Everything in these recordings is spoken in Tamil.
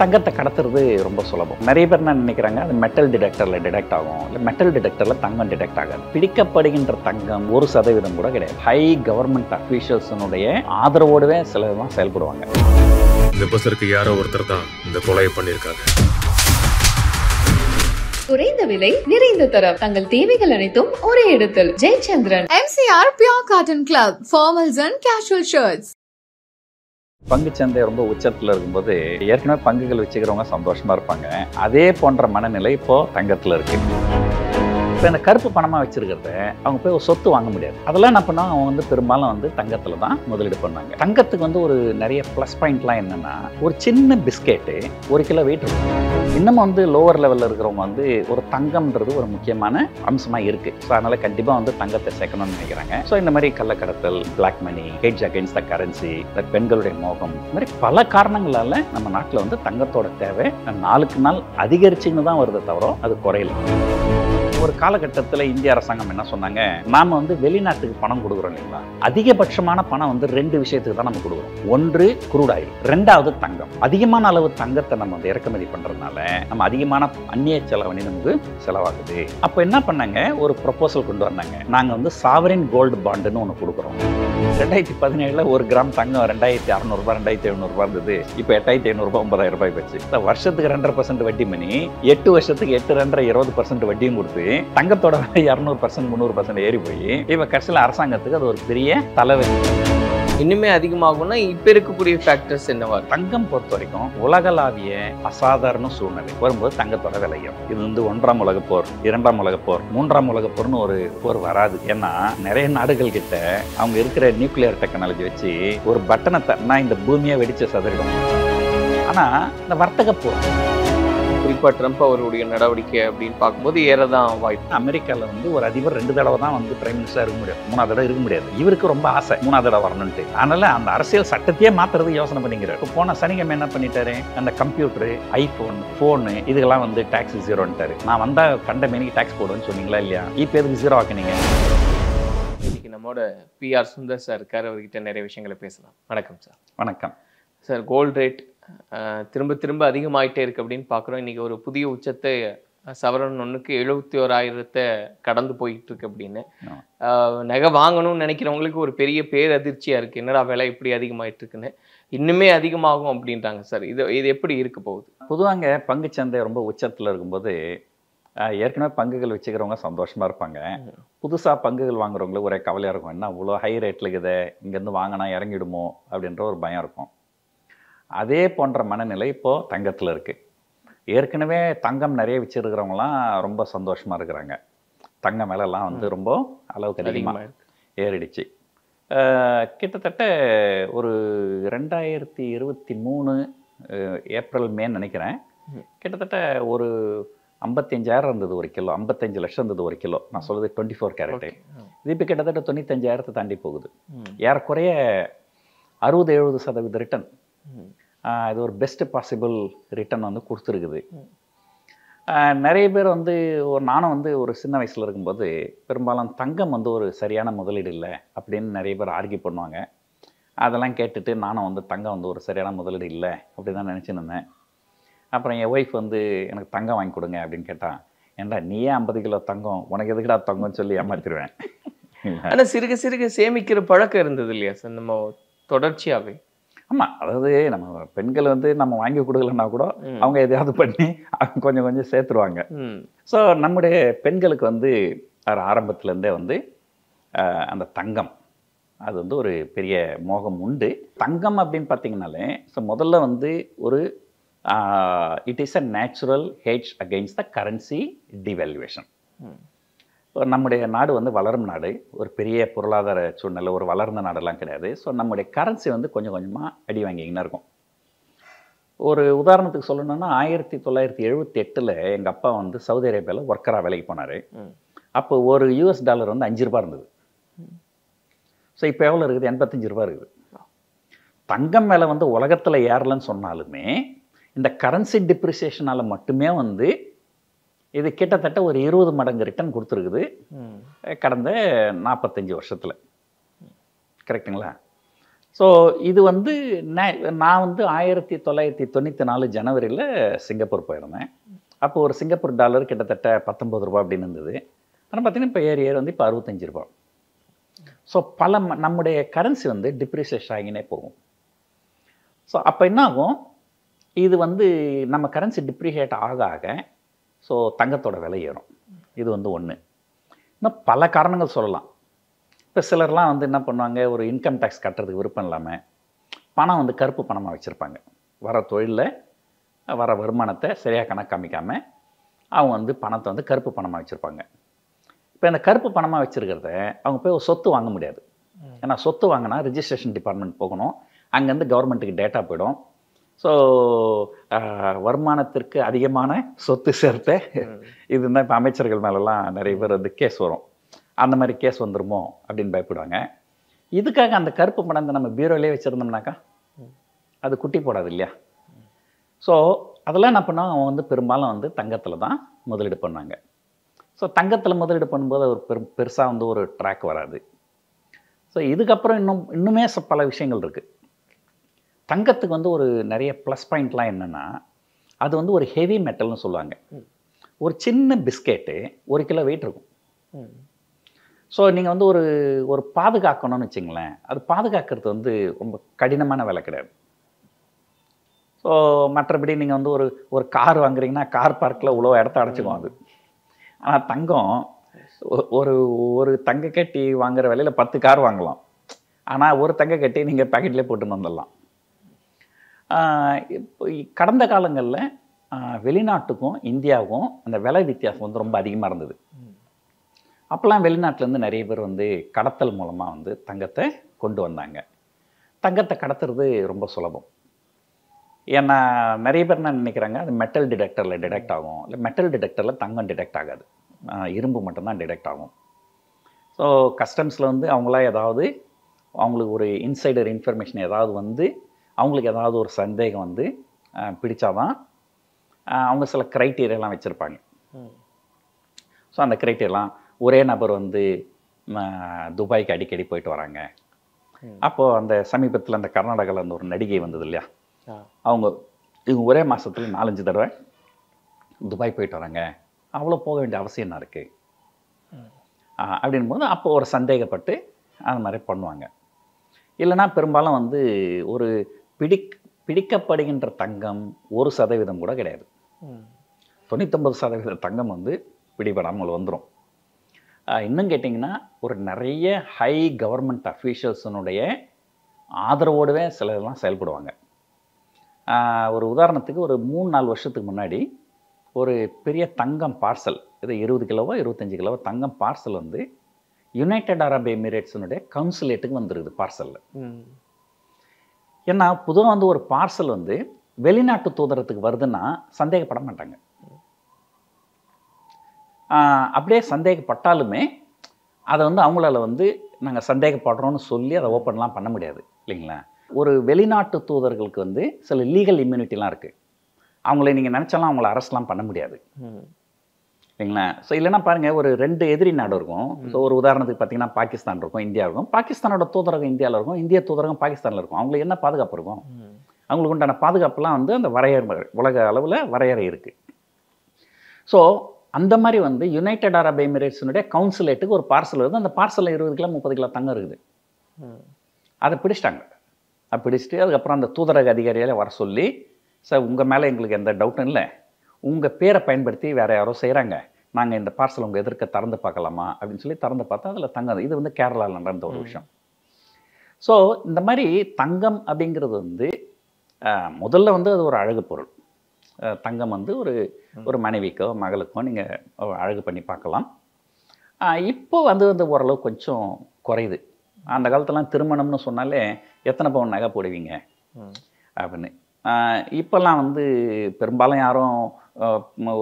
தங்கத்தை கடத்துறது ரொம்ப சுலபம். நிறைய பேர் என்ன நினைக்கிறாங்க, அது மெட்டல் டிடெக்டரில் டிடெக்ட் ஆகும். இல்லை மெட்டல் டிடெக்டரில் தங்கம் டிடெக்ட் ஆகாது. பிடிக்கப்படுகின்ற தங்கம் 1% கூட கிடையாது. ஹை கவர்மெண்ட் அஃபீஷியல்ஸனுடைய ஆதரவோடவே சிலர்லாம் செயல்படுவாங்க. இந்த பஸ்ஸருக்கு யாரோ ஒருத்தர் தான் இந்த கொலையை பண்ணியிருக்காங்க. குறைந்த விலை, நிறைந்த தரம், தங்கள் தேவைகள் அனைத்தும் ஒரே இடத்தில். Jayachandran. MCR Pure Cotton Club, formals and casual shirts. பங்குச்சந்தை ரொம்ப உச்சத்தில் இருக்கும்போது ஏற்கனவே பங்குகள் வச்சுக்கிறவங்க சந்தோஷமா இருப்பாங்க. அதே போன்ற மனநிலை இப்போ தங்கத்தில் இருக்கு. இப்போ இந்த கருப்பு பணமாக வச்சிருக்கிறத அவங்க போய் ஒரு சொத்து வாங்க முடியாது. அதெல்லாம் என்ன பண்ணாங்க, அவங்க வந்து பெரும்பாலும் தங்கத்தில் தான் முதலீடு பண்ணாங்க. தங்கத்துக்கு ஒரு நிறைய ப்ளஸ் பாயிண்ட்லாம் என்னன்னா, ஒரு சின்ன பிஸ்கெட்டு 1 கிலோ வெயிட் இருக்கும். இன்னமும் லோவர் லெவலில் இருக்கிறவங்க ஒரு தங்கம்ன்றது ஒரு முக்கியமான அம்சமாக இருக்குது. ஸோ அதனால் கண்டிப்பாக தங்கத்தை சேர்க்கணும்னு நினைக்கிறாங்க. ஸோ இந்த மாதிரி கள்ளக்கடத்தல், black money, hedge against the currency, பெண்களுடைய மோகம், இந்த மாதிரி பல காரணங்களால் நம்ம நாட்டில் தங்கத்தோட தேவை நாளுக்கு நாள் அதிகரிச்சுன்னு தான் வருது தவிர அது குறையல. ஒரு காலகட்டத்தில் இந்திய அரசாங்கம் என்ன சொன்னாங்க, நாம வெளிநாட்டுக்கு பணம் கொடுக்குறோம் இல்லைங்களா, அதிகபட்சமான பணம் 2 விஷயத்துக்கு தான் நம்ம கொடுக்குறோம். ஒன்று குரூட் ஆயில், 2வது தங்கம். அதிகமான அளவு தங்கத்தை நம்ம இறக்குமதி பண்றதுனால நம்ம அதிகமான அந்நிய செலவணி நமக்கு செலவாகுது. அப்போ என்ன பண்ணாங்க, ஒரு ப்ரொபோசல் கொண்டு வந்தாங்க. நாங்கள் சாவரின் கோல்டு பாண்டுன்னு ஒன்று கொடுக்குறோம். 2017 1 கிராம் தங்கம் 2600 ரூபாய் 2700 ரூபாய் இருந்தது. இப்போ 8500 ரூபாய் 9000 ரூபாய் போச்சு. வருஷத்துக்கு 2.5% வட்டி பண்ணி 8 வருஷத்துக்கு 8 2 20% வட்டியும் கொடுத்து தங்கத்தோட 200% 300% ஏறி போய் இப்ப கடைசியில் அரசாங்கத்துக்கு அது ஒரு பெரிய தலைவலி. இன்னுமே அதிகமாகும்னா இப்ப இருக்கக்கூடிய ஃபேக்டர்ஸ் என்னவா? தங்கம் பொறுத்த வரைக்கும் உலகளாவிய அசாதாரண சூழ்நிலை வரும்போது தங்கத்தோட விலையும் இது 1ஆம் உலகப் போர், 2ஆம் உலகப் போர், 3ஆம் உலகப் போர்னு ஒரு போர் வராது. ஏன்னா நிறைய நாடுகள் கிட்ட அவங்க இருக்கிற நியூக்ளியர் டெக்னாலஜி வச்சு ஒரு பட்டனை தட்டினா இந்த பூமியை வெடிச்சு சதறிடும். ஆனா இந்த வர்த்தக போர், குறிப்பா ட்ரம்ப் அவருடைய நடவடிக்கை அப்படின்னு பார்க்கும்போது ஏறதான் வாய்ப்பு. அமெரிக்காவில் ஒரு அதிபர் 2 தடவை தான் பிரைம் மினிஸ்டர் இருக்க முடியும், 3ஆவது தடவை இருக்க முடியாது. இவருக்கு ரொம்ப ஆசை 3ஆவது தடவை வரணும்ட்டு. அதனால அந்த அரசியல் சட்டத்தையே மாத்துறது யோசனை பண்ணிக்கிறார். இப்போ போன சனிக்கிழமை என்ன பண்ணிட்டாரு, அந்த கம்ப்யூட்டரு, ஐபோன், போனு இதுக்கெல்லாம் டாக்ஸ் 0ன்ட்டாரு. நான் வந்தா கண்ட மேனிக்கு டாக்ஸ் போடுவேன்னு சொன்னீங்களா இல்லையா, இப்போ எதுக்கு 0 ஆக்கினீங்க? இன்னைக்கு நம்மோட PR சுந்தர் சார் இருக்கார். அவர்கிட்ட நிறைய விஷயங்களை பேசலாம். வணக்கம் சார். வணக்கம் சார். கோல்டு ரேட் திரும்ப திரும்ப அதிகமாயிட்டே இருக்கு அப்படின்னு பார்க்குறோம். இன்னைக்கு ஒரு புதிய உச்சத்தை சவரன் 1க்கு 71,000 கடந்து போயிட்டு இருக்கு அப்படின்னு நகை வாங்கணும்னு நினைக்கிறவங்களுக்கு ஒரு பெரிய பேரதிர்ச்சியா இருக்கு. என்னடா விலை இப்படி அதிகமாயிட்டு இருக்குன்னு, இன்னுமே அதிகமாகும் அப்படின்றாங்க சார். இது எப்படி இருக்க போகுது? பொதுவாங்க பங்குச்சந்தை ரொம்ப உச்சத்தில் இருக்கும்போது ஏற்கனவே பங்குகள் வச்சுக்கிறவங்க சந்தோஷமா இருப்பாங்க. புதுசாக பங்குகள் வாங்குறவங்களுக்கு ஒரே கவலையாக இருக்கும். என்ன அவ்வளோ ஹை ரேட்டில் இருக்குது, இங்கேருந்து வாங்கினா இறங்கிடுமோ அப்படின்ற ஒரு பயம் இருக்கும். அதே போன்ற மனநிலை இப்போது தங்கத்தில் இருக்குது. ஏற்கனவே தங்கம் நிறைய வச்சுருக்கிறவங்களாம் ரொம்ப சந்தோஷமாக இருக்கிறாங்க. தங்கம் விலைலாம் ரொம்ப அளவுக்கு அதிகமாக ஏறிடுச்சு. கிட்டத்தட்ட ஒரு 2023 ஏப்ரல் மே நினைக்கிறேன், கிட்டத்தட்ட ஒரு 55,000 இருந்தது 1 கிலோ, 55 லட்சம் இருந்தது 1 கிலோ. நான் சொல்கிறது 24 கேரட்டு. இது இப்போ கிட்டத்தட்ட 95,000 தாண்டி போகுது. ஏறக்குறைய 60-70% ரிட்டர்ன். இது ஒரு பெஸ்ட் பாசிபிள் ரிட்டர்ன் கொடுத்துருக்குது. நிறைய பேர் நானும் ஒரு சின்ன வயசில் இருக்கும்போது பெரும்பாலும் தங்கம் ஒரு சரியான முதலீடு இல்லை அப்படின்னு நிறைய பேர் ஆர்கியூ பண்ணுவாங்க. அதெல்லாம் கேட்டுட்டு நானும் தங்கம் ஒரு சரியான முதலீடு இல்லை அப்படி தான் நினச்சின்னு இருந்தேன். அப்புறம் என் ஒய்ஃப் எனக்கு தங்கம் வாங்கி கொடுங்க அப்படின்னு கேட்டான். ஏன்டா நீயே 50 கிலோ தங்கம், உனக்கு எதுக்குடா தங்கம்னு சொல்லி ஏமாத்திடுவேன். ஆனால் சிறுக சிறுக சேமிக்கிற பழக்கம் இருந்தது இல்லையா சார் நம்ம தொடர்ச்சியாகவே? ஆமாம், அதாவது நம்ம பெண்கள் நம்ம வாங்கி கொடுக்கலன்னா கூட அவங்க எதையாவது பண்ணி கொஞ்சம் கொஞ்சம் சேர்த்துருவாங்க. ஸோ நம்முடைய பெண்களுக்கு ஆரம்பத்துலேருந்தே அந்த தங்கம் அது ஒரு பெரிய மோகம் உண்டு. தங்கம் அப்படின்னு பார்த்தீங்கன்னாலே ஸோ முதல்ல ஒரு it is a natural hedge against the currency devaluation. நம்முடைய நாடு வளரும் நாடு, ஒரு பெரிய பொருளாதார சூழ்நிலை, ஒரு வளர்ந்த நாடெல்லாம் கிடையாது. ஸோ நம்முடைய கரன்சி கொஞ்சம் கொஞ்சமாக அடி வாங்கிக்கின்னு இருக்கும். ஒரு உதாரணத்துக்கு சொல்லணும்னா 1978 எங்கள் அப்பா சவுதி அரேபியாவில் ஒர்க்கராக வேலைக்கு போனார். அப்போ ஒரு US டாலர் $5 இருந்தது. ஸோ இப்போ எவ்வளோ இருக்குது? 85 ரூபா இருக்குது. தங்கம் மேலே உலகத்தில் ஏறலன்னு சொன்னாலுமே இந்த கரன்சி டிப்ரிசியேஷனால் மட்டுமே இது கிட்டத்தட்ட ஒரு 20 மடங்கு ரிட்டர்ன் கொடுத்துருக்குது கடந்த 45 வருஷத்தில். கரெக்டுங்களா? ஸோ இது வந்து நான் வந்து 1994 ஜனவரியில் சிங்கப்பூர் போயிருந்தேன். அப்போ ஒரு சிங்கப்பூர் டாலர் கிட்டத்தட்ட 19 ரூபா அப்படின்னு இருந்தது. ஆனால் பார்த்தீங்கன்னா இப்போ ஏறி வந்து இப்போ 65 ரூபா. ஸோ நம்முடைய கரன்சி வந்து டிப்ரிசியேஷன் ஆகினே போகும். ஸோ அப்போ என்ன ஆகும், இது வந்து நம்ம கரன்சி டிப்ரிஷியேட் ஆக ஆக ஸோ தங்கத்தோட விலை ஏறும். இது வந்து ஒன்று. இன்னும் பல காரணங்கள் சொல்லலாம். இப்போ சிலர்லாம் வந்து என்ன பண்ணுவாங்க, ஒரு இன்கம் டேக்ஸ் கட்டுறதுக்கு விருப்பம் இல்லாமல் பணம் வந்து கருப்பு பணமாக வச்சுருப்பாங்க. வர தொழிலில் வர வருமானத்தை சரியாக கணக்கு காமிக்காமல் அவங்க வந்து பணத்தை வந்து கருப்பு பணமாக வச்சுருப்பாங்க. இப்போ இந்த கருப்பு பணமாக வச்சுருக்கிறத அவங்க போய் ஒரு சொத்து வாங்க முடியாது. ஏன்னா சொத்து வாங்கினா ரிஜிஸ்ட்ரேஷன் டிபார்ட்மெண்ட் போகணும், அங்கேருந்து கவர்மெண்ட்டுக்கு டேட்டா போயிடும். ஸோ வருமானத்திற்கு அதிகமான சொத்து சேர்த்த இதுதான் இப்போ அமைச்சர்கள் மேலெல்லாம் நிறைய பேர் வந்து கேஸ் வரும். அந்த மாதிரி கேஸ் வந்துருமோ அப்படின்னு பயப்படுவாங்க. இதுக்காக அந்த கருப்பு பணத்தை நம்ம பீரோலே வச்சுருந்தோம்னாக்கா அது குட்டி போடாது இல்லையா? ஸோ அதெல்லாம் என்ன பண்ணால் அவங்க வந்து பெரும்பாலும் வந்து தங்கத்தில் தான் முதலீடு பண்ணாங்க. ஸோ தங்கத்தில் முதலீடு பண்ணும்போது ஒரு பெருசாக வந்து ஒரு ட்ராக் வராது. ஸோ இதுக்கப்புறம் இன்னுமே பல விஷயங்கள் இருக்குது. தங்கத்துக்கு வந்து ஒரு நிறைய ப்ளஸ் பாயிண்ட்லாம் என்னென்னா, அது வந்து ஒரு ஹெவி மெட்டல்னு சொல்லுவாங்க. ஒரு சின்ன பிஸ்கெட்டு 1 கிலோ வெயிட் இருக்கும். ஸோ நீங்கள் வந்து ஒரு பாதுகாக்கணும்னு வச்சுங்களேன், அது பாதுகாக்கிறது வந்து ரொம்ப கடினமான வேலை கிடையாது. ஸோ மற்றபடி நீங்கள் வந்து ஒரு கார் வாங்குறீங்கன்னா கார் பார்க்கில் இவ்வளோ இடத்த அடைச்சிக்கும் அது. ஆனால் தங்கம் ஒரு தங்க கட்டி வாங்குற விலையில் 10 கார் வாங்கலாம். ஆனால் ஒரு தங்க கட்டி நீங்கள் பேக்கெட்லேயே போட்டு வந்துடலாம். இப்போ கடந்த காலங்களில் வெளிநாட்டுக்கும் இந்தியாவுக்கும் அந்த விலை வித்தியாசம் வந்து ரொம்ப அதிகமாக இருந்தது. அப்போல்லாம் வெளிநாட்டிலேருந்து நிறைய பேர் வந்து கடத்தல் மூலமாக வந்து தங்கத்தை கொண்டு வந்தாங்க. தங்கத்தை கடத்துறது ரொம்ப சுலபம். ஏன்னா நிறைய பேர் என்ன நினைக்கிறாங்க, அது மெட்டல் டிடெக்டரில் டிடெக்ட் ஆகும். இல்லை மெட்டல் டிடெக்டரில் தங்கம் டிடெக்ட் ஆகாது, இரும்பு மட்டும்தான் டிடெக்ட் ஆகும். ஸோ கஸ்டம்ஸில் வந்து அவங்களா ஏதாவது அவங்களுக்கு ஒரு இன்சைடர் இன்ஃபர்மேஷன் ஏதாவது வந்து அவங்களுக்கு ஏதாவது ஒரு சந்தேகம் வந்து பிடிச்சாதான் அவங்க சில க்ரைட்டீரியாலாம் வச்சுருப்பாங்க. ஸோ அந்த க்ரைட்டீரியாலாம் ஒரே நபர் வந்து துபாய்க்கு அடிக்கடி போயிட்டு வராங்க. அப்போது அந்த சமீபத்தில் அந்த கர்நாடகாவில் அந்த ஒரு நடிகை வந்தது இல்லையா, இவங்க ஒரே மாதத்தில் 4-5 தடவை துபாய் போயிட்டு வராங்க, அவ்வளோ போக வேண்டிய அவசியம் என்ன இருக்குது அப்படின் போது அப்போ ஒரு சந்தேகப்பட்டு அந்த மாதிரி பண்ணுவாங்க. இல்லைனா பெரும்பாலும் வந்து ஒரு பிடிக்கப்படுகின்ற தங்கம் 1% கூட கிடையாது. 99% தங்கம் வந்து பிடிபடாமல் வந்துடும். இன்னும் கேட்டிங்கன்னா ஒரு நிறைய ஹை கவர்மெண்ட் அஃபீஷியல்ஸினுடைய ஆதரவோடவே சிலதெல்லாம் செயல்படுவாங்க. ஒரு உதாரணத்துக்கு ஒரு 3-4 வருஷத்துக்கு முன்னாடி ஒரு பெரிய தங்கம் பார்சல், இது 20 கிலோவோ 25 கிலோவோ தங்கம் பார்சல் வந்து யுனைடெட் அரப் எமிரேட்ஸினுடைய கவுன்சிலேட்டுக்கு வந்துருக்குது பார்சலில். ஏன்னா பொதுவாக வந்து ஒரு பார்சல் வந்து வெளிநாட்டு தூதரத்துக்கு வருதுன்னா சந்தேகப்பட மாட்டாங்க. அப்படியே சந்தேகப்பட்டாலுமே அதை வந்து அவங்களால வந்து நாங்கள் சந்தேகப்படுறோன்னு சொல்லி அதை ஓப்பன்லாம் பண்ண முடியாது இல்லைங்களா? ஒரு வெளிநாட்டு தூதர்களுக்கு வந்து சில லீகல் இம்யூனிட்டிலாம் இருக்குது. அவங்கள நீங்கள் நினச்சாலும் அவங்கள அரெஸ்ட்லாம் பண்ண முடியாது இல்லைங்களா? ஸோ இல்லைன்னா பாருங்கள், ஒரு 2 எதிரி நாடு இருக்கும். ஸோ ஒரு உதாரணத்துக்கு பார்த்தீங்கன்னா பாகிஸ்தான் இருக்கும், இந்தியா இருக்கும். பாகிஸ்தானோட தூதரகம் இந்தியாவில் இருக்கும், இந்திய தூதரகம் பாகிஸ்தானில் இருக்கும். அவங்களுக்கு என்ன பாதுகாப்பு இருக்கும்? அவங்களுக்கு உண்டான பாதுகாப்புலாம் வந்து அந்த வரையறை, உலக அளவில் வரையறை இருக்குது. ஸோ அந்த மாதிரி வந்து யுனைடெட் அரப் எமிரேட்ஸினுடைய கவுன்சிலேட்டுக்கு ஒரு பார்சல் வருது. அந்த பார்சலில் 20 கிலோ 30 கிலோ தங்கம் இருக்குது. அதை பிடிச்சிட்டாங்க. அதை பிடிச்சிட்டு அதுக்கப்புறம் அந்த தூதரக அதிகாரியால் வர சொல்லி, சார் உங்கள் மேலே எங்களுக்கு எந்த டவுட்டும் இல்லை, உங்கள் பேரை பயன்படுத்தி வேறு யாரோ செய்கிறாங்க, நாங்கள் இந்த பார்சல் உங்கள் எதிர்க்க திறந்து பார்க்கலாமா அப்படின்னு சொல்லி திறந்து பார்த்தா அதில் தங்கம். இது வந்து கேரளாவில் நடந்த ஒரு விஷயம். ஸோ இந்த மாதிரி தங்கம் அப்படிங்கிறது வந்து முதல்ல வந்து அது ஒரு அழகு பொருள். தங்கம் வந்து ஒரு மனைவிக்கோ மகளுக்கோ நீங்கள் அழகு பண்ணி பார்க்கலாம். இப்போ வந்து ஓரளவு கொஞ்சம் குறையுது. அந்த காலத்துலாம் திருமணம்னு சொன்னாலே எத்தனை பவுன் நகை போடுவீங்க அப்படின்னு. இப்போல்லாம் வந்து பெரும்பாலும் யாரும்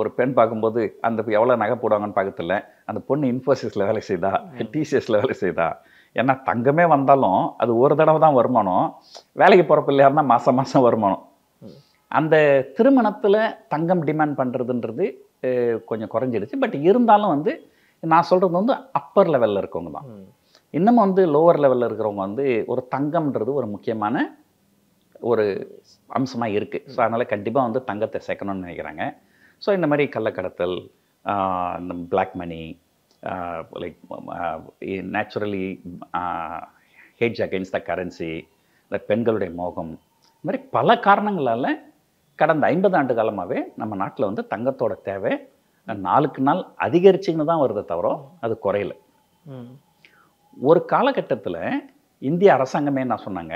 ஒரு பெண் பார்க்கும்போது அந்த எவ்வளோ நகை போடுவாங்கன்னு பார்க்கறதில்ல, அந்த பொண்ணு இன்ஃபோசிஸில் வேலை செய்தா, டிசிஎஸில் வேலை செய்தா. ஏன்னா தங்கமே வந்தாலும் அது ஒரு தடவை தான் வருமானம், வேலைக்கு போகிற பிள்ளையாக இருந்தால் மாதம் மாதம் வருமானம். அந்த திருமணத்தில் தங்கம் டிமாண்ட் பண்ணுறதுன்றது கொஞ்சம் குறைஞ்சிடுச்சு. பட் இருந்தாலும் வந்து நான் சொல்கிறது வந்து அப்பர் லெவலில் இருக்கவங்க தான். இன்னமும் வந்து லோவர் லெவலில் இருக்கிறவங்க வந்து ஒரு தங்கம்ன்றது ஒரு முக்கியமான ஒரு அம்சமாக இருக்குது. ஸோ அதனால் கண்டிப்பாக வந்து தங்கத்தை சேர்க்கணும்னு நினைக்கிறாங்க. ஸோ இந்த மாதிரி கள்ளக்கடத்தல், இந்த black money, like naturally hedge against the currency, இந்த பெண்களுடைய மோகம், இந்த மாதிரி பல காரணங்களால் கடந்த 50 ஆண்டு காலமாகவே நம்ம நாட்டில் வந்து தங்கத்தோட தேவை நாளுக்கு நாள் அதிகரிச்சுன்னு தான் வருது தவிர அது குறையல. ஒரு காலகட்டத்தில் இந்திய அரசாங்கமே என்ன சொன்னாங்க,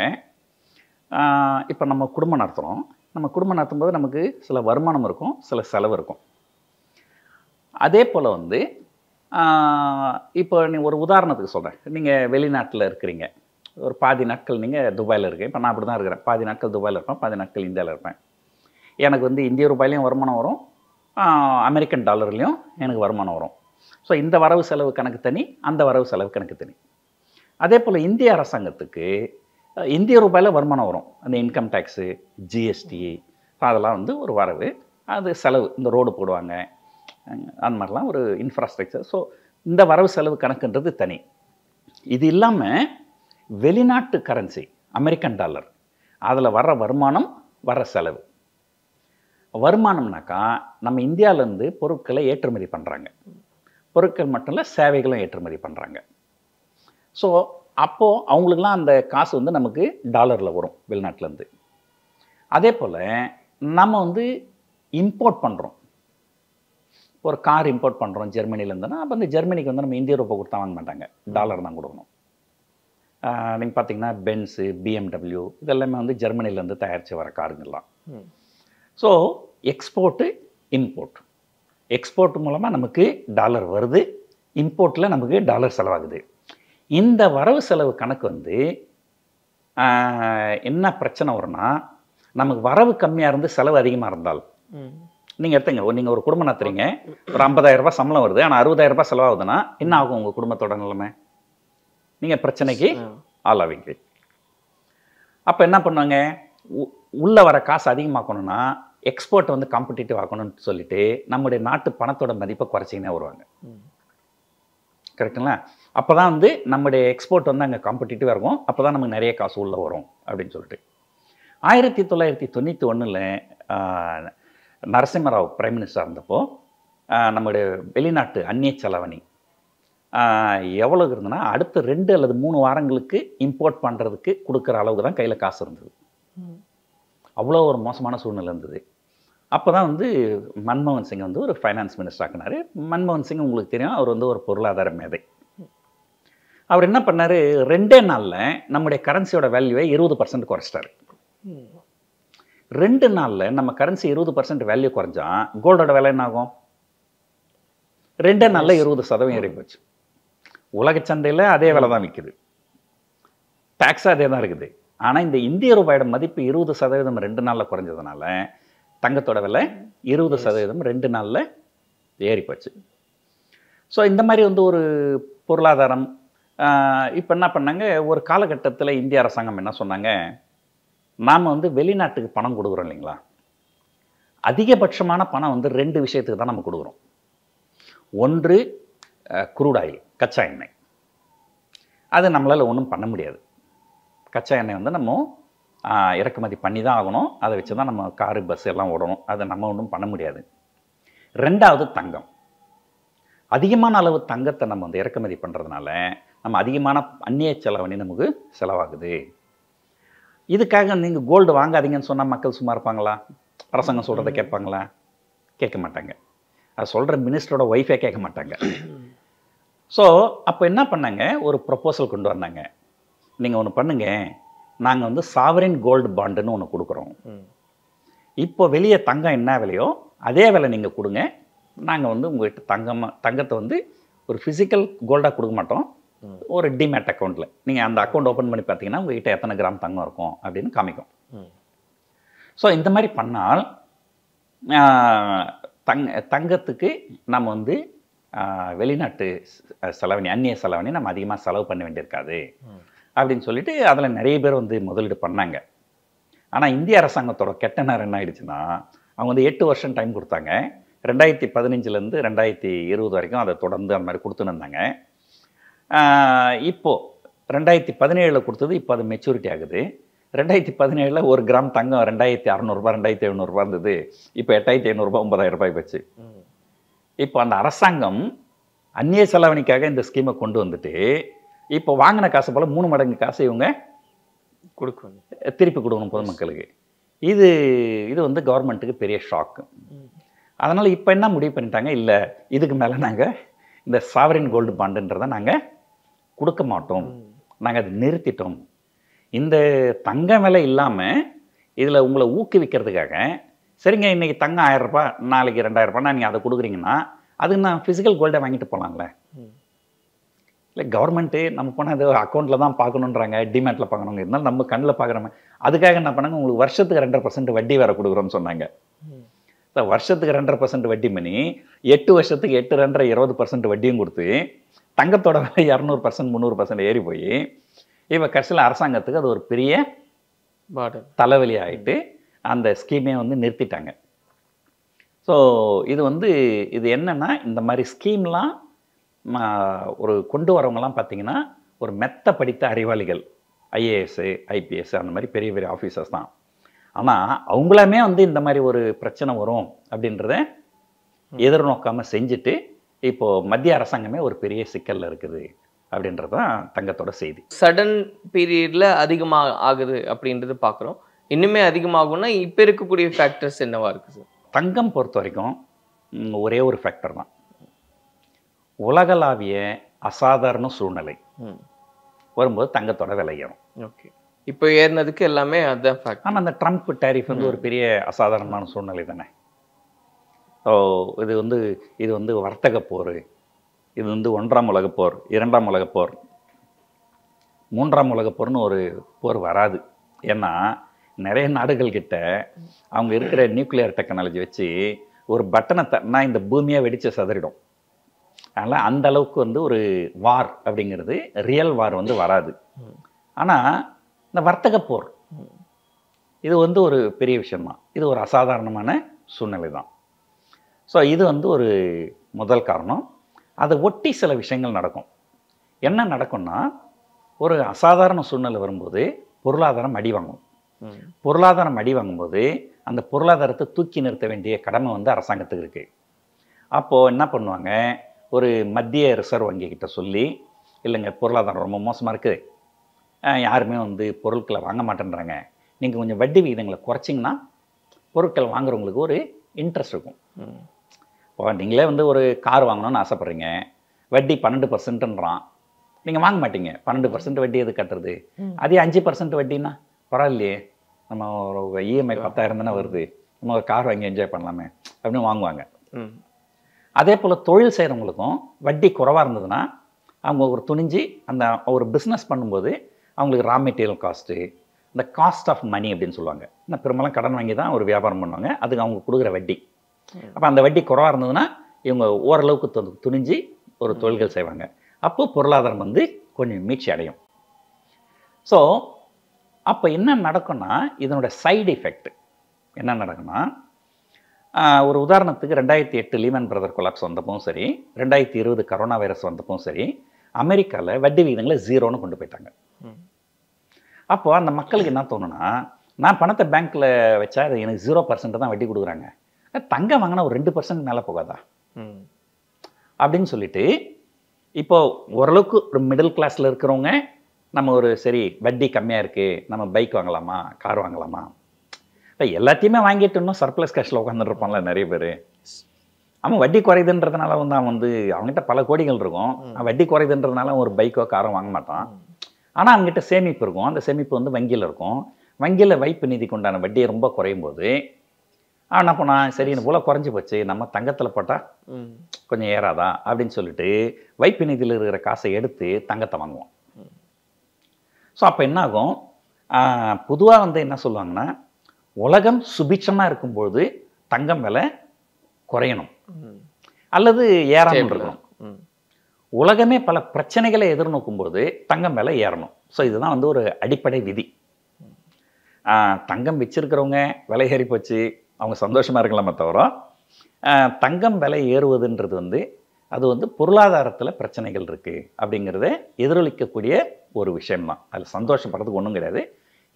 இப்போ நம்ம குடும்பம் நடத்துகிறோம், நம்ம குடும்பம் நடத்தும்போது நமக்கு சில வருமானம் இருக்கும், சில செலவு இருக்கும். அதே போல் வந்து இப்போ நீ ஒரு உதாரணத்துக்கு சொல்கிறேன், நீங்கள் வெளிநாட்டில் இருக்கிறீங்க, ஒரு பாதி நாட்கள் நீங்கள் துபாயில் இருக்கீங்க. இப்போ நான் அப்படி தான் இருக்கிறேன், பாதி நாட்கள் துபாயில் இருப்பேன், பாதி நாட்கள் இந்தியாவில் இருப்பேன். எனக்கு வந்து இந்திய ரூபாயிலையும் வருமானம் வரும், அமெரிக்கன் டாலர்லேயும் எனக்கு வருமானம் வரும். ஸோ இந்த வரவு செலவு கணக்கு தனி, அந்த வரவு செலவு கணக்கு தனி. அதே போல் இந்திய அரசாங்கத்துக்கு இந்திய ரூபாயில் வருமானம் வரும், அந்த இன்கம் டேக்ஸு, ஜிஎஸ்டி, அதெல்லாம் வந்து ஒரு வரவு, அது செலவு, இந்த ரோடு போடுவாங்க, அந்த மாதிரிலாம் ஒரு இன்ஃப்ராஸ்ட்ரக்சர். ஸோ இந்த வரவு செலவு கணக்குன்றது தனி. இது இல்லாமல் வெளிநாட்டு கரன்சி, அமெரிக்கன் டாலர், அதில் வர்ற வருமானம், வர்ற செலவு. வருமானம்னாக்கா நம்ம இந்தியாவிலேருந்து பொருட்களை ஏற்றுமதி பண்ணுறாங்க, பொருட்கள் மட்டும் இல்லை சேவைகளும் ஏற்றுமதி பண்ணுறாங்க. ஸோ அப்போது அவங்களுக்குலாம் அந்த காசு வந்து நமக்கு டாலரில் வரும் வெளிநாட்டிலேருந்து. அதே போல் நம்ம வந்து இம்போர்ட் பண்ணுறோம், ஒரு கார் இம்போர்ட் பண்ணுறோம் ஜெர்மனிலேருந்துன்னா, அப்போ அந்த ஜெர்மனிக்கு வந்து நம்ம இந்திய ரூபாய் கொடுத்தா வாங்க மாட்டாங்க, டாலர் தான் கொடுக்கணும். நீங்கள் பார்த்தீங்கன்னா பென்ஸு, பிஎம்டபிள்யூ இதெல்லாமே வந்து ஜெர்மனிலேருந்து தயாரித்து வர காருங்கெல்லாம். So export, import. எக்ஸ்போர்ட் மூலமாக நமக்கு டாலர் வருது, இம்போர்ட்டில் நமக்கு டாலர் செலவாகுது. இந்த வரவு செலவு கணக்கு வந்து என்ன பிரச்சனை வரும்னா, நமக்கு வரவு கம்மியாக இருந்து செலவு அதிகமாக இருந்தால், நீங்கள் எடுத்துங்க, நீங்கள் ஒரு குடும்பம் நடத்துறீங்க, ஒரு 50,000 ரூபாய் சம்பளம் வருது, ஆனால் 60,000 ரூபாய் செலவாகுதுன்னா என்ன ஆகும் உங்கள் குடும்பத்தோட நிலைமை? நீங்கள் பிரச்சனைக்கு ஆளாவீங்க. அப்போ என்ன பண்ணுவாங்க, உள்ளே வர காசு அதிகமாக்கணும்னா எக்ஸ்போர்ட் வந்து காம்படிட்டிவ் ஆக்கணும்னு சொல்லிட்டு நம்முடைய நாட்டு பணத்தோட மதிப்பை குறைச்சிக்கினே வருவாங்க. கரெக்டுங்களா? அப்போ தான் வந்து நம்முடைய எக்ஸ்போர்ட் வந்து அங்கே காம்படிட்டிவாக இருக்கும், அப்போ தான் நமக்கு நிறைய காசு உள்ளே வரும் அப்படின்னு சொல்லிட்டு. 1991 நரசிம்மராவ் பிரைம் மினிஸ்டர் இருந்தப்போ நம்முடைய வெளிநாட்டு அந்நிய செலவணி எவ்வளோ இருந்ததுன்னா, அடுத்த 2 அல்லது 3 வாரங்களுக்கு இம்போர்ட் பண்ணுறதுக்கு கொடுக்குற அளவுக்கு தான் கையில் காசு இருந்தது. அவ்வளோ ஒரு மோசமான சூழ்நிலை இருந்தது. அப்போ தான் வந்து மன்மோகன் சிங் வந்து ஒரு ஃபைனான்ஸ் மினிஸ்டர் ஆக்கினார். மன்மோகன் சிங் உங்களுக்கு தெரியும், அவர் வந்து ஒரு பொருளாதார மேதை. அவர் என்ன பண்ணார், 2 நாளில் நம்முடைய கரன்சியோட வேல்யூவை 20% குறைச்சிட்டாரு. 2 நாளில் நம்ம கரன்சி 20% வேல்யூ குறைஞ்சா கோல்டோட விலை என்ன ஆகும்? 2 நாளில் 20% ஏறி போச்சு. உலக சந்தையில் அதே விலை தான் விற்குது, டேக்ஸாக அதே தான் இருக்குது. ஆனால் இந்த இந்திய ரூபாயோட மதிப்பு 20% 2 நாளில் குறைஞ்சதுனால தங்கத்தோட விலை 20% 2 நாளில் ஏறி போச்சு. ஸோ இந்த மாதிரி வந்து ஒரு பொருளாதாரம். இப்போ என்ன பண்ணாங்க, ஒரு காலகட்டத்தில் இந்திய அரசாங்கம் என்ன சொன்னாங்க, நாம் வந்து வெளிநாட்டுக்கு பணம் கொடுக்குறோம் இல்லைங்களா, அதிகபட்சமான பணம் வந்து 2 விஷயத்துக்கு தான் நம்ம கொடுக்குறோம். ஒன்று குரூட் ஆயில், கச்சா எண்ணெய். அது நம்மளால் ஒன்றும் பண்ண முடியாது. கச்சா எண்ணெய் வந்து நம்ம இறக்குமதி பண்ணி தான் ஆகணும், அதை வச்சு தான் நம்ம காரு பஸ் எல்லாம் ஓடணும், அதை நம்ம ஒன்றும் பண்ண முடியாது. 2வது தங்கம். அதிகமான அளவு தங்கத்தை நம்ம வந்து இறக்குமதி பண்ணுறதுனால நம்ம அதிகமான அந்நிய செலவணி நமக்கு செலவாகுது. இதுக்காக நீங்கள் கோல்டு வாங்காதீங்கன்னு சொன்னால் மக்கள் சும்மா இருப்பாங்களா? அரசாங்கம் சொல்கிறத கேட்பாங்களா? கேட்க மாட்டாங்க. அது சொல்கிற மினிஸ்டரோட ஒய்ஃபே கேட்க மாட்டாங்க. ஸோ அப்போ என்ன பண்ணாங்க, ஒரு ப்ரொப்போசல் கொண்டு வந்தாங்க. நீங்கள் ஒன்று பண்ணுங்க, நாங்கள் வந்து சாவரின் கோல்டு பாண்டுன்னு ஒன்று கொடுக்குறோம். இப்போ வெளியே தங்கம் என்ன விலையோ அதே விலை நீங்கள் கொடுங்க, நாங்கள் வந்து உங்கள்கிட்ட தங்கத்தை வந்து ஒரு ஃபிசிக்கல் கோல்டாக கொடுக்க மாட்டோம், ஒரு டிமேட் அக்கௌண்ட்டில் நீங்கள் அந்த அக்கௌண்ட் ஓப்பன் பண்ணி பார்த்தீங்கன்னா உங்கள்கிட்ட எத்தனை கிராம் தங்கம் இருக்கும் அப்படின்னு காமிக்கும். ஸோ இந்த மாதிரி பண்ணால் தங்கத்துக்கு நம்ம வந்து வெளிநாட்டு செலவணி, அந்நிய செலவணி நம்ம அதிகமாக செலவு பண்ண வேண்டியிருக்காது அப்படின்னு சொல்லிட்டு அதில் நிறைய பேர் வந்து முதலீடு பண்ணாங்க. ஆனால் இந்திய அரசாங்கத்தோட கெட்ட நேரம் என்ன ஆயிடுச்சுன்னா, அவங்க வந்து 8 வருஷம் டைம் கொடுத்தாங்க. 2015 2020 வரைக்கும் அதை தொடர்ந்து அந்த மாதிரி கொடுத்துன்னு இருந்தாங்க. இப்போது 2017 கொடுத்தது இப்போ அது மெச்சூரிட்டி ஆகுது. 2017 ஒரு கிராம் தங்கம் 2600 2700 இருந்தது. இப்போ 8500 9000 போச்சு. இப்போ அந்த அரசாங்கம் அந்நிய செலாவணிக்காக இந்த ஸ்கீமை கொண்டு வந்துட்டு இப்போ வாங்கின காசு போல 3 மடங்கு காசை இவங்க கொடுக்கணும். திருப்பி கொடுக்கணும் பொதுமக்களுக்கு. இது இது வந்து கவர்மெண்ட்டுக்கு பெரிய ஷாக்கு. அதனால் இப்போ என்ன முடிவு பண்ணிட்டாங்க, இல்லை இதுக்கு மேலே நாங்கள் இந்த சாவரின் கோல்டு பாண்டுன்றதை நாங்கள் கொடுக்க மாட்டோம், நாங்கள் அதை நிறுத்திட்டோம். இந்த தங்க விலை இல்லாமல் இதில் உங்களை ஊக்குவிக்கிறதுக்காக, சரிங்க இன்றைக்கி தங்கம் 1000 ரூபாய், நாளைக்கு 2000 ரூபாய்னா நீங்கள் அதை கொடுக்குறீங்கன்னா அதுக்கு நான் ஃபிசிக்கல் கோல்டை வாங்கிட்டு போகலாம்ல. இல்லை கவர்மெண்ட்டு நம்ம போனால் அது அக்கௌண்ட்டில் தான் பார்க்கணுன்றாங்க, டிமேட்டில் பார்க்கணுங்க, இருந்தாலும் நம்ம கண்ணில் பார்க்குறோமே. அதுக்காக என்ன பண்ணாங்க, உங்களுக்கு வருஷத்துக்கு 2% வட்டி வேறு கொடுக்குறோன்னு சொன்னாங்க. வருஷத்துக்கு 2% வட்டி பண்ணி 8 வருஷத்துக்கு 8 2 20% வட்டியும் கொடுத்து தங்கத்தோட விலை 200% 300% ஏறி போய் இப்போ கடைசியில் அரசாங்கத்துக்கு அது ஒரு பெரிய தலைவலி ஆகிட்டு அந்த ஸ்கீமே வந்து நிறுத்திட்டாங்க. ஸோ இது வந்து இது என்னென்னா, இந்த மாதிரி ஸ்கீம்லாம் ஒரு கொண்டு வரவங்கலாம் பார்த்தீங்கன்னா ஒரு மெத்த படித்த அறிவாளிகள், ஐஏஎஸ் ஐபிஎஸ் அந்த மாதிரி பெரிய பெரிய ஆஃபீஸர்ஸ் தான். ஆனால் அவங்களாமே வந்து இந்த மாதிரி ஒரு பிரச்சனை வரும் அப்படின்றத எதிர்நோக்காமல் செஞ்சுட்டு இப்போது மத்திய அரசாங்கமே ஒரு பெரிய சிக்கலில் இருக்குது அப்படின்றது தான் தங்கத்தோட செய்தி. சடன் பீரியடில் அதிகமாக ஆகுது அப்படின்றது பார்க்குறோம். இன்னுமே அதிகமாகும்னா இப்போ இருக்கக்கூடிய ஃபேக்டர்ஸ் என்னவா இருக்குது சார்? தங்கம் பொறுத்த வரைக்கும் ஒரே ஒரு ஃபேக்டர் தான், உலகளாவிய அசாதாரண சூழ்நிலை வரும்போது தங்கத்தோட விலை ஏறும். ஓகே, இப்போ ஏறினதுக்கு எல்லாமே அதுதான் ஃபேக்ட். ஆனால் அந்த ட்ரம்ப் டேரிஃப் வந்து ஒரு பெரிய அசாதாரணமான சூழ்நிலை தானே. ஸோ இது வந்து வர்த்தக போர், இது வந்து 1ஆம் உலகப் போர், 2ஆம் உலகப் போர், 3ஆம் உலகப் போர்னு ஒரு போர் வராது. ஏன்னா நிறைய நாடுகள்கிட்ட அவங்க இருக்கிற நியூக்ளியர் டெக்னாலஜி வச்சு ஒரு பட்டனை தட்டினா இந்த பூமியை வெடித்து சதறிடும். அதனால் அந்த அளவுக்கு வந்து ஒரு வார் அப்படிங்கிறது, ரியல் வார் வந்து வராது. ஆனால் இந்த வர்த்தக போர் இது வந்து ஒரு பெரிய விஷயம்தான், இது ஒரு அசாதாரணமான சூழ்நிலை தான். ஸோ இது வந்து ஒரு முதல் காரணம். அதை ஒட்டி சில விஷயங்கள் நடக்கும். என்ன நடக்கும்னா, ஒரு அசாதாரண சூழ்நிலை வரும்போது பொருளாதாரம் அடி வாங்கும். பொருளாதாரம் அடி வாங்கும்போது அந்த பொருளாதாரத்தை தூக்கி நிறுத்த வேண்டிய கடமை வந்து அரசாங்கத்துக்கு இருக்குது. அப்போது என்ன பண்ணுவாங்க, ஒரு மத்திய ரிசர்வ் வங்கி கிட்ட சொல்லி, இல்லைங்க பொருளாதாரம் ரொம்ப மோசமாக இருக்குது, யாருமே வந்து பொருட்களை வாங்க மாட்டேன்றாங்க, நீங்கள் கொஞ்சம் வட்டி விகிதங்களை குறைச்சிங்கன்னா பொருட்கள் வாங்குறவங்களுக்கு ஒரு இன்ட்ரெஸ்ட் இருக்கும். இப்போ நீங்களே வந்து ஒரு கார் வாங்கணும்னு ஆசைப்பட்றீங்க, வட்டி 12%ன்றான், நீங்கள் வாங்க மாட்டீங்க. 12% வட்டி எது கட்டுறது, அதே 5% வட்டின்னா பரவாயில்லையே, நம்ம ஒரு இஎம்ஐ 10,000 தானே வருது, நம்ம ஒரு கார் வாங்கி என்ஜாய் பண்ணலாமே அப்படின்னு வாங்குவாங்க. அதே போல் தொழில் செய்கிறவங்களுக்கும் வட்டி குறைவாக இருந்ததுன்னா அவங்க ஒரு துணிஞ்சு அந்த ஒரு பிஸ்னஸ் பண்ணும்போது அவங்களுக்கு ரா மெட்டீரியல் காஸ்ட்டு, இந்த காஸ்ட் ஆஃப் மணி அப்படின்னு சொல்லுவாங்க. இன்னும் பெரும்பாலும் கடன் வாங்கி தான் ஒரு வியாபாரம் பண்ணுவாங்க, அதுக்கு அவங்க கொடுக்குற வட்டி. அப்போ அந்த வட்டி குறைவாக இருந்ததுன்னா இவங்க ஓரளவுக்கு துணிஞ்சு ஒரு தொழில்கள் செய்வாங்க. அப்போது பொருளாதாரம் வந்து கொஞ்சம் மீட்சி அடையும். ஸோ அப்போ என்ன நடக்கும்னா, இதனோட சைடு எஃபெக்ட் என்ன நடக்கும்னா, ஒரு உதாரணத்துக்கு 2008 லீமன் பிரதர் கொலாப்ஸ் வந்தப்பவும் சரி, 2020 கரோனா வைரஸ் வந்தப்பவும் சரி, அமெரிக்காவில் வட்டி விகிதங்களை 0ன்னு கொண்டு போயிட்டாங்க. அப்போது அந்த மக்களுக்கு என்ன தோணுன்னா, நான் பணத்தை பேங்க்கில் வச்சா அது எனக்கு 0% தான் வட்டி கொடுக்குறாங்க, தங்கம் வாங்கினா ஒரு 2% மேலே போகாதா அப்படின்னு சொல்லிட்டு, இப்போது ஓரளவுக்கு ஒரு மிடில் கிளாஸில் இருக்கிறவங்க நம்ம ஒரு சரி வட்டி கம்மியாக இருக்குது, நம்ம பைக் வாங்கலாமா, கார் வாங்கலாமா, இப்போ எல்லாத்தையுமே வாங்கிட்டு இன்னும் சர்ப்ளஸ் கேஷில் உட்காந்துருப்பான்ல நிறைய பேர். அவன் வட்டி குறையுதுன்றதுனால வந்து அவன் வந்து அவங்ககிட்ட பல கோடிகள் இருக்கும், வட்டி குறையுதுன்றதுனால ஒரு பைக்கோ காரோ வாங்க மாட்டான். ஆனால் அவங்ககிட்ட சேமிப்பு இருக்கும், அந்த சேமிப்பு வந்து வங்கியில் இருக்கும். வங்கியில் வைப்பு நிதிக்கு உண்டான வட்டியை ரொம்ப குறையும் போது அவன் என்ன பண்ணான், சரி இது போல் குறைஞ்சி போச்சு, நம்ம தங்கத்தில் போட்டால் கொஞ்சம் ஏறாதா அப்படின்னு சொல்லிட்டு வைப்பு நிதியில் இருக்கிற காசை எடுத்து தங்கத்தை வாங்குவான். ஸோ அப்போ என்ன ஆகும், பொதுவாக வந்து என்ன சொல்லுவாங்கன்னா, உலகம் சுபிட்சமாக இருக்கும்பொழுது தங்கம் விலை குறையணும் அல்லது ஏறாமல் இருக்கணும். உலகமே பல பிரச்சனைகளை எதிர்நோக்கும்போது தங்கம் விலை ஏறணும். ஸோ இதுதான் வந்து ஒரு அடிப்படை விதி. தங்கம் வச்சிருக்கிறவங்க விலை ஏறி போச்சு அவங்க சந்தோஷமாக இருக்கலாமே தவிர, தங்கம் விலை ஏறுவதுன்றது வந்து அது வந்து பொருளாதாரத்தில் பிரச்சனைகள் இருக்குது அப்படிங்கிறத எதிரொலிக்கக்கூடிய ஒரு விஷயம்தான். அதில் சந்தோஷப்படுறதுக்கு ஒன்றும் கிடையாது.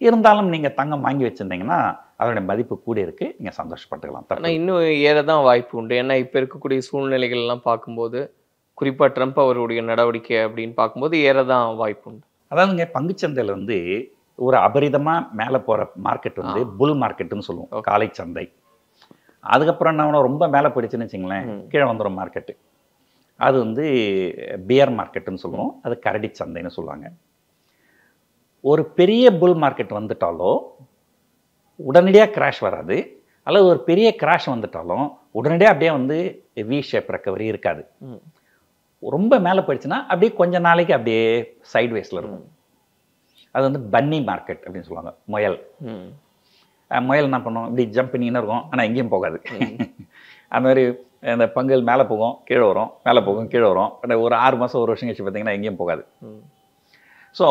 இருந்தாலும் நீங்கள் தங்கம் வாங்கி வச்சுருந்தீங்கன்னா அதோடைய மதிப்பு கூடி இருக்குது, நீங்கள் சந்தோஷப்பட்டுக்கலாம். ஆனால் இன்னும் ஏற தான் வாய்ப்பு உண்டு. ஏன்னா இப்போ இருக்கக்கூடிய சூழ்நிலைகள் எல்லாம் பார்க்கும்போது, குறிப்பாக ட்ரம்ப் அவருடைய நடவடிக்கை அப்படின்னு பார்க்கும்போது ஏற தான் வாய்ப்பு உண்டு. அதாவதுங்க பங்குச்சந்தையில் வந்து ஒரு அபரிதமாக மேலே போகிற மார்க்கெட் வந்து புல் மார்க்கெட்டுன்னு சொல்லுவோம், காலை சந்தை. அதுக்கப்புறம் என்ன ரொம்ப மேலே போயிடுச்சுன்னு வச்சுங்களேன், கீழே வந்துடும் மார்க்கெட்டு. அது வந்து பியர் மார்க்கெட்டுன்னு சொல்லுவோம், அது கரடி சந்தைன்னு சொல்லுவாங்க. ஒரு பெரிய புல் மார்க்கெட் வந்துட்டாலோ உடனடியாக கிராஷ் வராது, அல்லது ஒரு பெரிய கிராஷ் வந்துட்டாலும் உடனடியாக அப்படியே வந்து வி ஷேப் ரெக்கவரி இருக்காது. ரொம்ப மேலே போயிடுச்சுன்னா அப்படியே கொஞ்ச நாளைக்கு அப்படியே சைட்வேஸில் இருக்கும். அது வந்து பன்னி மார்க்கெட் அப்படின்னு சொல்லுவாங்க, முயல். முயல் என்ன பண்ணும், இப்படி ஜம்ப் பண்ணின்னு இருக்கும், ஆனால் எங்கேயும் போகாது. அந்த மாதிரி இந்த பங்குகள் மேலே போகும் கீழே வரும், மேலே போகும் கீழே வரும். ஒரு 6 மாதம் 1 வருஷம் கழிச்சு பார்த்தீங்கன்னா எங்கேயும் போகாது. ஸோ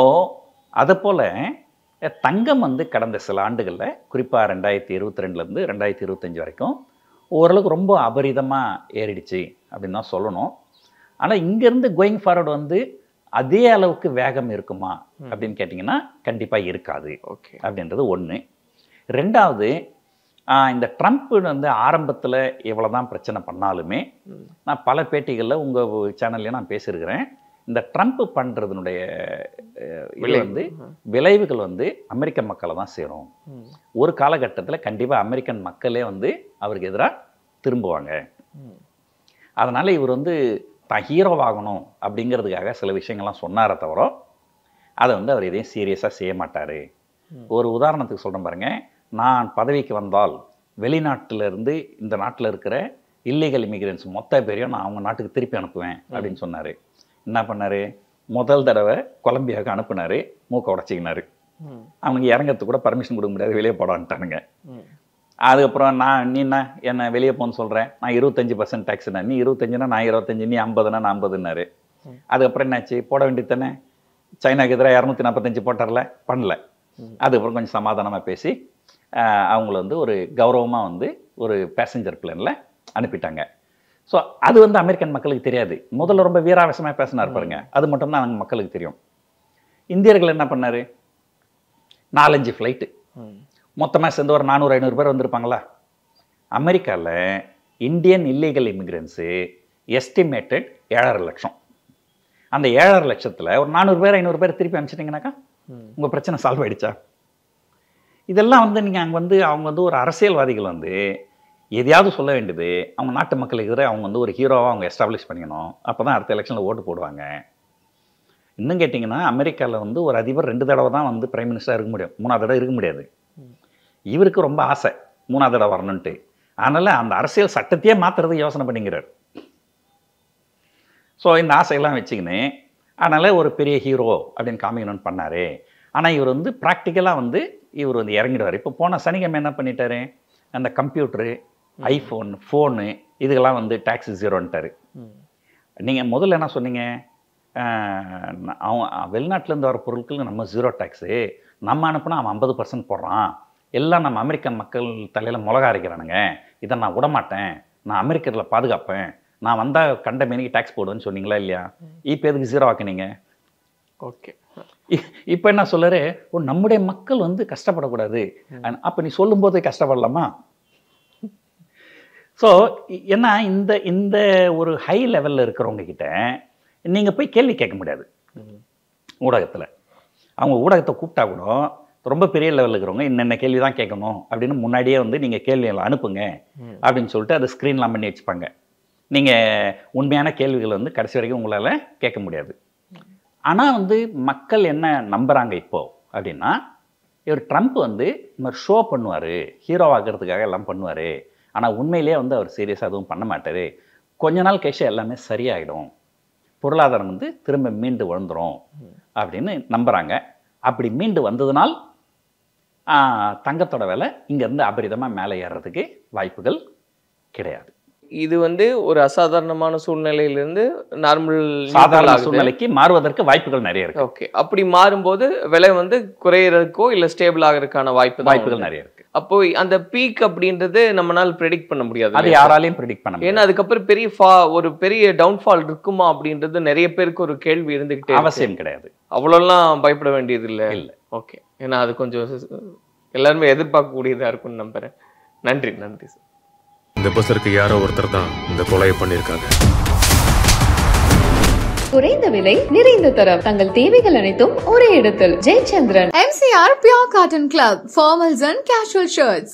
அதை போல் தங்கம் வந்து கடந்த சில ஆண்டுகளில், குறிப்பாக 2022லேருந்து 2025 வரைக்கும் ஓரளவுக்கு ரொம்ப அபரிதமாக ஏறிடுச்சு அப்படின்னு தான் சொல்லணும். ஆனால் இங்கேருந்து கோயிங் ஃபார்வர்டு வந்து அதே அளவுக்கு வேகம் இருக்குமா அப்படின்னு கேட்டிங்கன்னா கண்டிப்பாக இருக்காது. ஓகே, அப்படின்றது ஒன்று. ரெண்டாவது, இந்த ட்ரம்ப் வந்து ஆரம்பத்தில் எவ்வளோ தான் பிரச்சனை பண்ணாலுமே, நான் பல பேட்டிகளில் உங்கள் சேனல்லையும் நான் பேசியிருக்கிறேன், இந்த ட்ரம்ப் பண்ணுறதுனுடைய விளைவுகள் வந்து அமெரிக்க மக்களை தான் சேரும். ஒரு காலகட்டத்தில் கண்டிப்பாக அமெரிக்கன் மக்களே வந்து அவருக்கு எதிராக திரும்புவாங்க. அதனால் இவர் வந்து தான் ஹீரோவாகணும் அப்படிங்கிறதுக்காக சில விஷயங்கள்லாம் சொன்னாரே தவிர அதை வந்து அவர் எதையும் சீரியஸாக செய்ய மாட்டார். ஒரு உதாரணத்துக்கு சொல்கிறேன் பாருங்க, நான் பதவிக்கு வந்தால் வெளிநாட்டிலிருந்து இந்த நாட்டில் இருக்கிற இல்லீகல் இமிகிரன்ஸ் மொத்த பேரையும் நான் அவங்க நாட்டுக்கு திருப்பி அனுப்புவேன் அப்படின்னு சொன்னார். என்ன பண்ணார், முதல் தடவை கொலம்பியாவுக்கு அனுப்புனார், மூக்கை உடச்சிக்கினார். அவனுக்கு இறங்கிறதுக்கு கூட பர்மிஷன் கொடுக்க முடியாது, வெளியே போடான்ட்டானுங்க. அதுக்கப்புறம் நீ என்ன வெளியே போன்னு சொல்கிறேன், நான் 25% டேக்ஸ்னா, நீ 25னா நான் 25, நீ 50னா நான் 50ன்னாரு. அதுக்கப்புறம் என்னாச்சு, போட வேண்டியது தானே, சைனாக்கு எதிராக 245 போட்டார்ல, பண்ணல. அதுக்கப்புறம் கொஞ்சம் சமாதானமாக பேசி அவங்கள வந்து ஒரு கௌரவமாக வந்து ஒரு பேசஞ்சர் பிளேனில் அனுப்பிட்டாங்க. ஸோ அது வந்து அமெரிக்கன் மக்களுக்கு தெரியாது. முதல்ல ரொம்ப வீராவேசமாக பேசினார் பாருங்க, அது மட்டும்தான் அவங்க மக்களுக்கு தெரியும். இந்தியர்கள் என்ன பண்ணார், 4-5 ஃப்ளைட்டு மொத்தமாக சேர்ந்து ஒரு 400-500 பேர் வந்திருப்பாங்களா. அமெரிக்காவில் இந்தியன் இல்லீகல் இமிகிரன்ஸு எஸ்டிமேட்டட் 7.5 லட்சம். அந்த 7.5 லட்சத்தில் ஒரு 400 பேர் 500 பேர் திருப்பி அனுப்பிச்சிட்டிங்கனாக்கா உங்கள் பிரச்சனை சால்வ் ஆகிடுச்சா? இதெல்லாம் வந்து நீங்கள் அங்கே வந்து அவங்க வந்து ஒரு அரசியல்வாதிகள் வந்து எதையாவது சொல்ல வேண்டியது, அவங்க நாட்டு மக்களுக்கு எதிராக அவங்க வந்து ஒரு ஹீரோவாக அவங்க எஸ்டாப்ளிஷ் பண்ணிக்கணும். அப்போ தான் அடுத்த எலெக்ஷனில் ஓட்டு போடுவாங்க. இன்னும் கேட்டிங்கன்னா அமெரிக்காவில் வந்து ஒரு அதிபர் 2 தடவை தான் வந்து பிரைம் மினிஸ்டராக இருக்க முடியும், 3ஆவது தடவை இருக்க முடியாது. இவருக்கு ரொம்ப ஆசை 3ஆவது தடவை வரணுன்ட்டு. அதனால் அந்த அரசியல் சட்டத்தையே மாற்றுறதுக்கு யோசனை பண்ணிக்கிறார். ஸோ இந்த ஆசையெல்லாம் வச்சுக்கின்னு அதனால் ஒரு பெரிய ஹீரோ அப்படின்னு காமிக்கணும்னு பண்ணார். ஆனால் இவர் வந்து ப்ராக்டிக்கலாக வந்து இவர் வந்து இறங்கிடுவார். இப்போ போன சனிக்கிழமை என்ன பண்ணிட்டாரு, அந்த கம்ப்யூட்டரு, ஐஃபோன், ஃபோனு இதுக்கெல்லாம் வந்து டேக்ஸ் 0ன்ட்டார். நீங்கள் முதல்ல என்ன சொன்னீங்க, அவன் வெளிநாட்டிலேருந்து வர பொருட்களுக்கு நம்ம 0 டேக்ஸு, நம்ம அனுப்புனா அவன் 50% போடுறான், எல்லாம் நம்ம அமெரிக்கன் மக்கள் தலையில் மிளகா அரைக்கிறானுங்க, இதை நான் விடமாட்டேன், நான் அமெரிக்கரில் பாதுகாப்பேன், நான் வந்தால் கண்ட மேனிக்கு டேக்ஸ் போடுவேன்னு சொன்னீங்களா இல்லையா? இப்போ எதுக்கு 0 ஆக்குனீங்க? ஓகே, இப்போ என்ன சொல்கிறாரு, நம்முடைய மக்கள் வந்து கஷ்டப்படக்கூடாது, அப்போ நீ சொல்லும்போது கஷ்டப்படலாமா? ஸோ ஏன்னா இந்த ஒரு ஹை லெவலில் இருக்கிறவங்க கிட்ட நீங்கள் போய் கேள்வி கேட்க முடியாது ஊடகத்தில். அவங்க ஊடகத்தை கூப்பிட்டா கூட ரொம்ப பெரிய லெவலில் இருக்கிறவங்க என்னென்ன கேள்வி தான் கேட்கணும் அப்படின்னு முன்னாடியே வந்து நீங்கள் கேள்விகளை அனுப்புங்க அப்படின்னு சொல்லிட்டு அதை ஸ்க்ரீன்லாம் பண்ணி வச்சுப்பாங்க. நீங்கள் உண்மையான கேள்விகளை வந்து கடைசி வரைக்கும் உங்களால் கேட்க முடியாது. ஆனால் வந்து மக்கள் என்ன நம்புகிறாங்க இப்போது அப்படின்னா, இவர் ட்ரம்ப் வந்து இந்த மாதிரி ஷோ பண்ணுவார், ஹீரோ ஆகிறதுக்காக எல்லாம் பண்ணுவார், ஆனால் உண்மையிலேயே வந்து அவர் சீரியஸாக எதுவும் பண்ண மாட்டார், கொஞ்ச நாள் கழிச்சு எல்லாமே சரியாயிடும், பொருளாதாரம் வந்து திரும்ப மீண்டு வந்துடும் அப்படின்னு நம்புகிறாங்க. அப்படி மீண்டு வந்ததுனால் தங்கத்தோட விலை இங்கேருந்து அபரிதமாக மேலே ஏறுறதுக்கு வாய்ப்புகள் கிடையாது. இது வந்து ஒரு அசாதாரணமான சூழ்நிலையிலிருந்து நார்மல் சாதாரண சூழ்நிலைக்கு மாறுவதற்கு வாய்ப்புகள் நிறைய இருக்கு. ஓகே, அப்படி மாறும்போது விலை வந்து குறையறதுக்கோ இல்ல ஸ்டேபிள் ஆகிறதுக்கான வாய்ப்புகள் நிறைய இருக்கு. அப்போ அந்த பீக் அப்படின்றது நம்மளால ப்ரெடிக்ட் பண்ண முடியாது. அது யாராலையும் ப்ரெடிக்ட் பண்ண முடியாது. ஏன்னா அதுக்கப்புறம் ஒரு பெரிய டவுன்ஃபால் இருக்குமா அப்படின்றது நிறைய பேருக்கு ஒரு கேள்வி இருந்துகிட்டே அவசியம் கிடையாது. அவ்வளோலாம் பயப்பட வேண்டியது இல்லை. ஓகே, ஏன்னா அது கொஞ்சம் எல்லாருமே எதிர்பார்க்கக்கூடியதா இருக்கும்னு நம்புறேன். நன்றி சார். இந்த பஸ்ஸருக்கு யாரோ ஒருத்தர் தான் இந்த கொலையை பண்ணியிருக்காங்க. குறைந்த விலை நிறைந்த தரம் தங்கள் தேவைகள் அனைத்தும் ஒரே இடத்தில். Jayachandran. MCR Pure Cotton Club, formals and casual shirts.